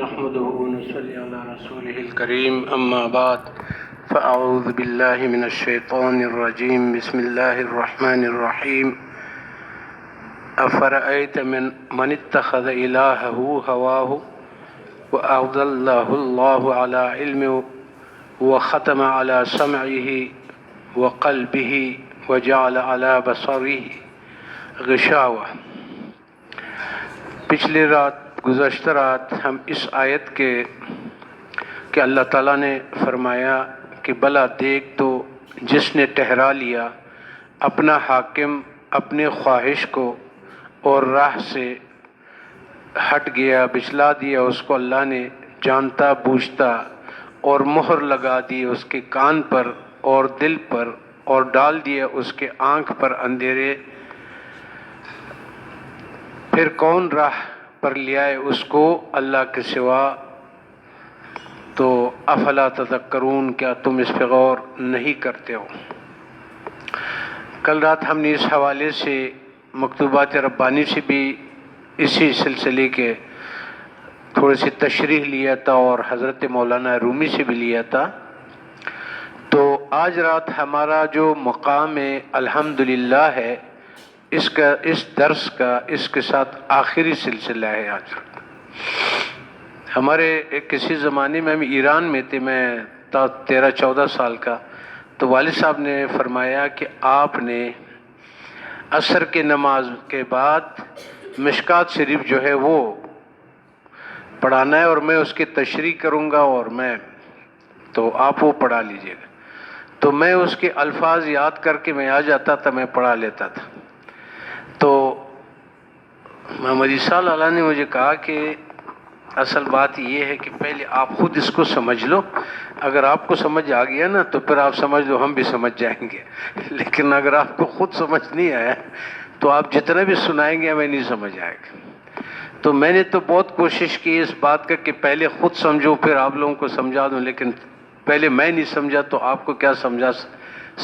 نحمده ونصلي على رسوله الكريم أما بعد فأعوذ بالله من الشيطان الرجيم بسم الله الرحمن الرحيم أفرأيت من اتخذ إلهه هواه وأضله الله على علم وختم على سمعه وقلبه وجعل على بصره غشاوة۔ پچھلی گزشتہ رات ہم اس آیت کہ اللہ تعالیٰ نے فرمایا کہ بلا دیکھ تو جس نے ٹھہرا لیا اپنا حاکم اپنے خواہش کو اور راہ سے ہٹ گیا، بچلا دیا اس کو اللہ نے جانتا بوجھتا، اور مہر لگا دی اس کے کان پر اور دل پر، اور ڈال دیا اس کے آنکھ پر اندھیرے، پھر کون راہ پر لے آئے اس کو اللہ کے سوا؟ تو افلا تذکرون، کیا تم اس پہ غور نہیں کرتے ہو؟ کل رات ہم نے اس حوالے سے مکتوبات ربانی سے بھی اسی سلسلے کے تھوڑی سی تشریح لیا تھا، اور حضرت مولانا رومی سے بھی لیا تھا۔ تو آج رات ہمارا جو مقام الحمدللہ ہے، اس درس کا اس کے ساتھ آخری سلسلہ ہے۔ آج ہمارے کسی زمانے میں ہم ایران میں تھے، میں 13-14 سال کا، تو والد صاحب نے فرمایا کہ آپ نے عصر کے نماز کے بعد مشکات شریف جو ہے وہ پڑھانا ہے، اور میں اس کی تشریح کروں گا، اور تو آپ وہ پڑھا لیجئے گا۔ تو میں اس کے الفاظ یاد کر کے میں آ جاتا تھا، میں پڑھا لیتا تھا۔ تو محمد عیسیٰ اللہ نے مجھے کہا کہ اصل بات یہ ہے کہ پہلے آپ خود اس کو سمجھ لو، اگر آپ کو سمجھ آ گیا نا تو پھر آپ سمجھ لو ہم بھی سمجھ جائیں گے، لیکن اگر آپ کو خود سمجھ نہیں آیا تو آپ جتنا بھی سنائیں گے ہمیں نہیں سمجھ آئے گا۔ تو میں نے تو بہت کوشش کی اس بات کا کہ پہلے خود سمجھو پھر آپ لوگوں کو سمجھا دوں، لیکن پہلے میں نہیں سمجھا تو آپ کو کیا سمجھا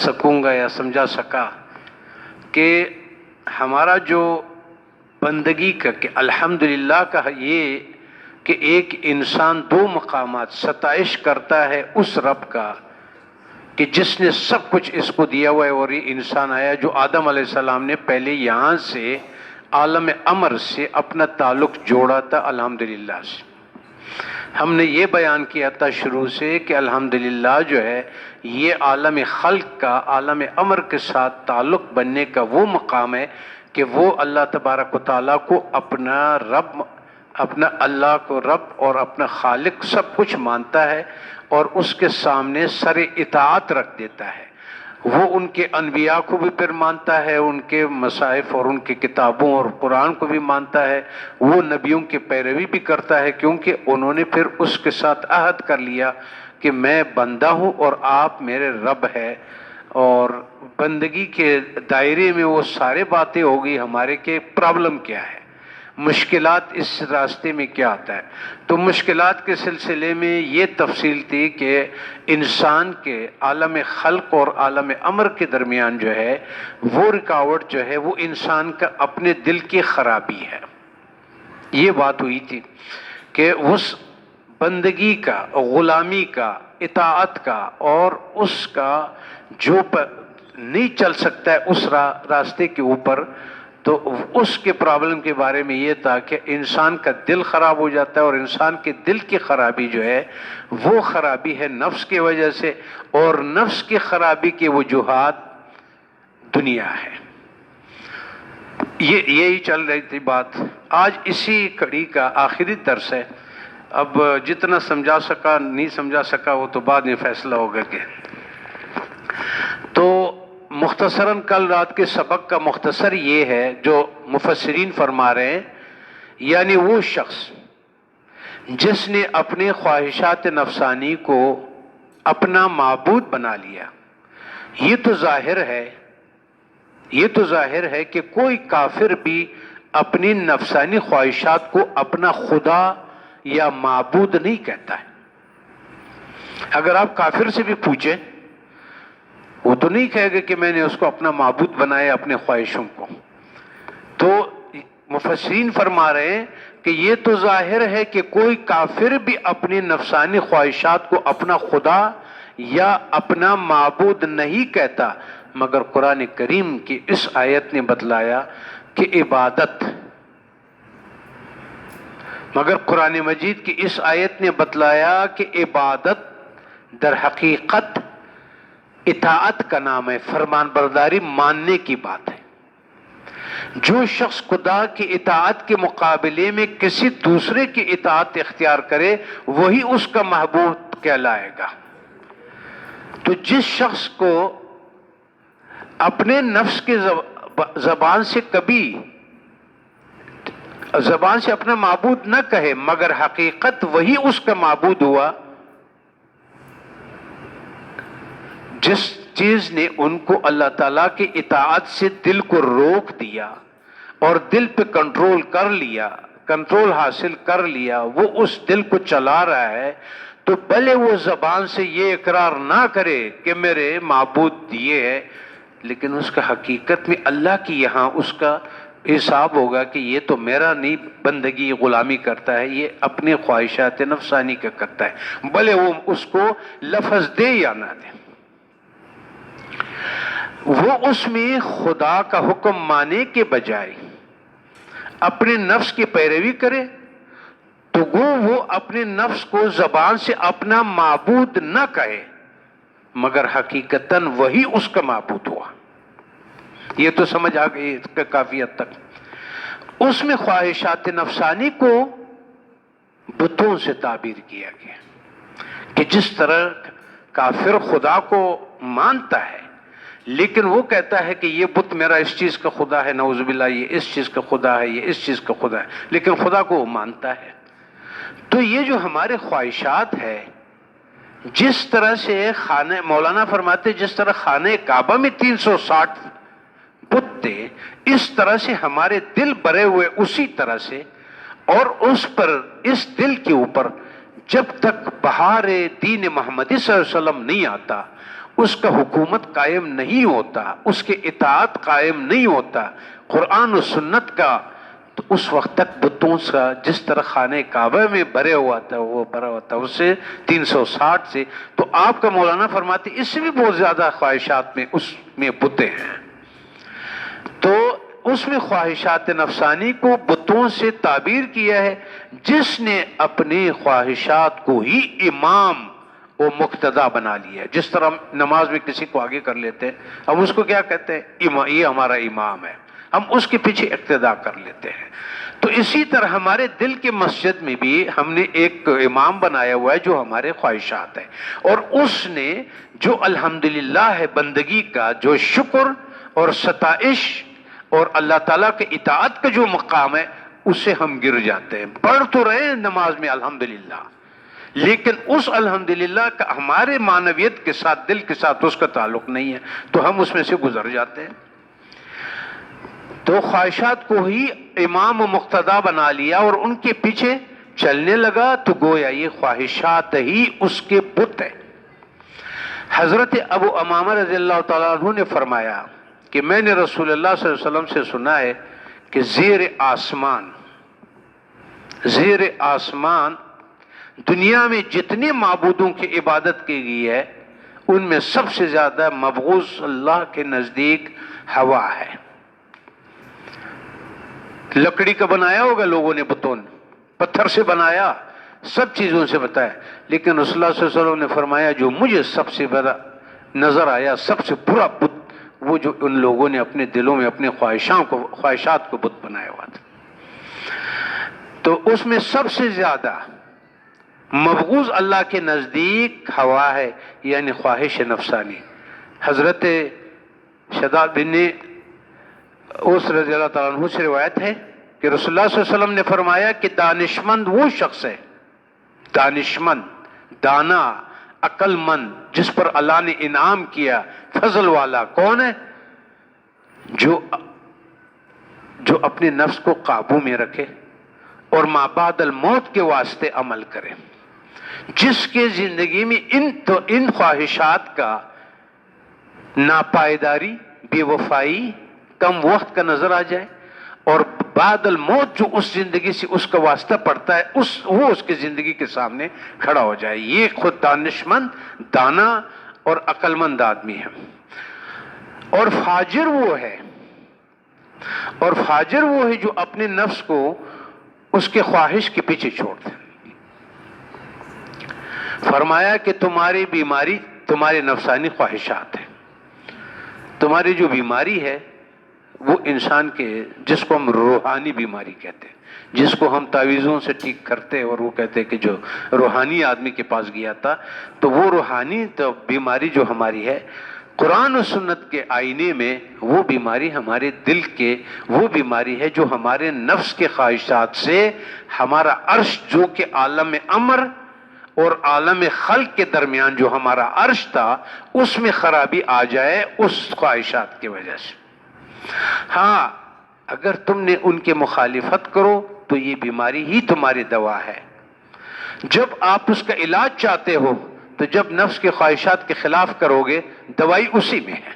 سکوں گا یا سمجھا سکا؟ کہ ہمارا جو بندگی کا کہ الحمدللہ کا یہ کہ ایک انسان دو مقامات ستائش کرتا ہے اس رب کا کہ جس نے سب کچھ اس کو دیا ہوا ہے، اور یہ انسان آیا جو آدم علیہ السلام نے پہلے یہاں سے عالم امر سے اپنا تعلق جوڑا تھا الحمدللہ سے۔ ہم نے یہ بیان کیا تھا شروع سے کہ الحمدللہ جو ہے یہ عالم خلق کا عالم امر کے ساتھ تعلق بننے کا وہ مقام ہے کہ وہ اللہ تبارک و تعالیٰ کو اپنا رب، اپنا اللہ کو رب اور اپنا خالق سب کچھ مانتا ہے، اور اس کے سامنے سر اطاعت رکھ دیتا ہے۔ وہ ان کے انبیاء کو بھی پھر مانتا ہے، ان کے مصاحف اور ان کی کتابوں اور قرآن کو بھی مانتا ہے، وہ نبیوں کی پیروی بھی کرتا ہے، کیونکہ انہوں نے پھر اس کے ساتھ عہد کر لیا کہ میں بندہ ہوں اور آپ میرے رب ہے۔ اور بندگی کے دائرے میں وہ سارے باتیں ہوگی ہمارے کہ پرابلم کیا ہے، مشکلات اس راستے میں کیا آتا ہے۔ تو مشکلات کے سلسلے میں یہ تفصیل تھی کہ انسان کے عالم خلق اور عالم امر کے درمیان جو ہے وہ رکاوٹ جو ہے وہ انسان کا اپنے دل کی خرابی ہے۔ یہ بات ہوئی تھی کہ اس بندگی کا، غلامی کا، اطاعت کا، اور اس کا جو نہیں چل سکتا ہے اس راستے کے اوپر، تو اس کے پرابلم کے بارے میں یہ تھا کہ انسان کا دل خراب ہو جاتا ہے، اور انسان کے دل کی خرابی جو ہے وہ خرابی ہے نفس کی وجہ سے، اور نفس کی خرابی کی وجوہات دنیا ہے۔ یہی چل رہی تھی بات۔ آج اسی کڑی کا آخری درس ہے۔ اب جتنا سمجھا سکا نہیں سمجھا سکا وہ تو بعد میں فیصلہ ہوگا کہ تو مختصراً کل رات کے سبق کا مختصر یہ ہے جو مفسرین فرما رہے ہیں، یعنی وہ شخص جس نے اپنے خواہشات نفسانی کو اپنا معبود بنا لیا، یہ تو ظاہر ہے کہ کوئی کافر بھی اپنی نفسانی خواہشات کو اپنا خدا یا معبود نہیں کہتا ہے۔ اگر آپ کافر سے بھی پوچھیں وہ تو نہیں کہے گا کہ میں نے اس کو اپنا معبود بنایا اپنے خواہشوں کو۔ تو مفسرین فرما رہے ہیں کہ یہ تو ظاہر ہے کہ کوئی کافر بھی اپنی نفسانی خواہشات کو اپنا خدا یا اپنا معبود نہیں کہتا، مگر قرآن کریم کی اس آیت نے بتلایا کہ مگر قرآن مجید کی اس آیت نے بتلایا کہ عبادت در حقیقت اطاعت کا نام ہے، فرمان برداری ماننے کی بات ہے۔ جو شخص خدا کی اطاعت کے مقابلے میں کسی دوسرے کی اطاعت اختیار کرے وہی اس کا محبوب کہلائے گا۔ تو جس شخص کو اپنے نفس کے زبان سے اپنا معبود نہ کہے مگر حقیقت وہی اس کا معبود ہوا، جس چیز نے ان کو اللہ تعالیٰ کی اطاعت سے دل کو روک دیا اور دل پہ کنٹرول حاصل کر لیا، وہ اس دل کو چلا رہا ہے، تو بھلے وہ زبان سے یہ اقرار نہ کرے کہ میرے معبود یہ ہے، لیکن اس کا حقیقت میں اللہ کی یہاں اس کا حساب ہوگا کہ یہ تو میرا نہیں بندگی غلامی کرتا ہے، یہ اپنے خواہشات نفسانی کا کرتا ہے، بھلے وہ اس کو لفظ دے یا نہ دے۔ وہ اس میں خدا کا حکم مانے کے بجائے اپنے نفس کی پیروی کرے تو وہ اپنے نفس کو زبان سے اپنا معبود نہ کہے مگر حقیقتاً وہی اس کا معبود ہوا۔ یہ تو سمجھ آ گئی کافی حد تک۔ اس میں خواہشات نفسانی کو بتوں سے تعبیر کیا گیا کہ جس طرح کافر خدا کو مانتا ہے لیکن وہ کہتا ہے کہ یہ بت میرا اس چیز کا خدا ہے، نعوذ باللہ، یہ اس چیز کا خدا ہے، یہ اس چیز کا خدا ہے، لیکن خدا کو وہ مانتا ہے۔ تو یہ جو ہمارے خواہشات ہے، جس طرح سے مولانا فرماتے جس طرح خانہ کعبہ میں 360 بت تھے، اس طرح سے ہمارے دل بھرے ہوئے اسی طرح سے، اور اس دل کے اوپر جب تک بہار دین محمدی صلی اللہ علیہ وسلم نہیں آتا، اس کا حکومت قائم نہیں ہوتا، اس کے اطاعت قائم نہیں ہوتا، قرآن و سنت کا، تو اس وقت تک بتوں کا جس طرح خانہ کعبہ میں بھرے ہوا تھا وہ بھرا ہوا تھا، اس سے 360 سے، تو آپ کا مولانا فرماتے اس سے بھی بہت زیادہ خواہشات میں اس میں بتیں ہیں۔ تو اس میں خواہشات نفسانی کو بتوں سے تعبیر کیا ہے، جس نے اپنی خواہشات کو ہی امام وہ مقتدا بنا لیا ہے۔ جس طرح ہم نماز میں کسی کو آگے کر لیتے ہیں، ہم اس کو کیا کہتے ہیں؟ یہ ہمارا امام ہے، ہم اس کے پیچھے اقتدا کر لیتے ہیں۔ تو اسی طرح ہمارے دل کے مسجد میں بھی ہم نے ایک امام بنایا ہوا ہے جو ہمارے خواہشات ہیں، اور اس نے جو الحمدللہ ہے بندگی کا جو شکر اور ستائش اور اللہ تعالیٰ کے اطاعت کا جو مقام ہے، اس سے ہم گر جاتے ہیں۔ پڑھ تو رہے ہیں نماز میں الحمدللہ، لیکن اس الحمدللہ کا ہمارے معنویت کے ساتھ، دل کے ساتھ اس کا تعلق نہیں ہے، تو ہم اس میں سے گزر جاتے ہیں۔ تو خواہشات کو ہی امام و مقتدا بنا لیا اور ان کے پیچھے چلنے لگا، تو گویا یہ خواہشات ہی اس کے بت ہے۔ حضرت ابو امامہ رضی اللہ تعالیٰ عنہ نے فرمایا کہ میں نے رسول اللہ صلی اللہ علیہ وسلم سے سنا ہے کہ زیر آسمان دنیا میں جتنے معبودوں کی عبادت کی گئی ہے ان میں سب سے زیادہ مبغوض اللہ کے نزدیک ہوا ہے۔ لکڑی کا بنایا ہوگا لوگوں نے، بتوں نے پتھر سے بنایا، سب چیزوں سے بتایا، لیکن رسول اللہ صلی اللہ علیہ وسلم نے فرمایا جو مجھے سب سے بڑا نظر آیا، سب سے برا بت، وہ جو ان لوگوں نے اپنے دلوں میں اپنے خواہشات کو بت بنایا ہوا تھا۔ تو اس میں سب سے زیادہ مبغوض اللہ کے نزدیک ہوا ہے، یعنی خواہش نفسانی۔ حضرت شداد بن اوس رضی اللہ تعالیٰ عنہ سے روایت ہے کہ رسول اللہ صلی اللہ علیہ وسلم نے فرمایا کہ دانشمند وہ شخص ہے، دانشمند، دانا، عقل مند، جس پر اللہ نے انعام کیا، فضل والا کون ہے؟ جو اپنے نفس کو قابو میں رکھے اور ما بعد الموت کے واسطے عمل کرے، جس کے زندگی میں ان خواہشات کا ناپائیداری، بے وفائی، کم وقت کا نظر آ جائے اور بعد الموت جو اس زندگی سے اس کا واسطہ پڑتا ہے وہ اس کی زندگی کے سامنے کھڑا ہو جائے. یہ خود دانشمند، دانا اور عقل مند آدمی ہے. اور فاجر وہ ہے جو اپنے نفس کو اس کے خواہش کے پیچھے چھوڑ دے. فرمایا کہ تمہاری بیماری تمہارے نفسانی خواہشات ہیں. تمہاری جو بیماری ہے وہ انسان کے، جس کو ہم روحانی بیماری کہتے ہیں، جس کو ہم تعویذوں سے ٹھیک کرتے اور وہ کہتے کہ جو روحانی آدمی کے پاس گیا تھا، تو وہ روحانی بیماری جو ہماری ہے، قرآن و سنت کے آئینے میں وہ بیماری ہمارے دل کے، وہ بیماری ہے جو ہمارے نفس کے خواہشات سے ہمارا عرش، جو کہ عالم امر اور عالم خلق کے درمیان جو ہمارا عرش تھا، اس میں خرابی آ جائے اس خواہشات کی وجہ سے. ہاں، اگر تم نے ان کے مخالفت کرو تو یہ بیماری ہی تمہاری دوا ہے. جب آپ اس کا علاج چاہتے ہو تو جب نفس کے خواہشات کے خلاف کرو گے، دوائی اسی میں ہے.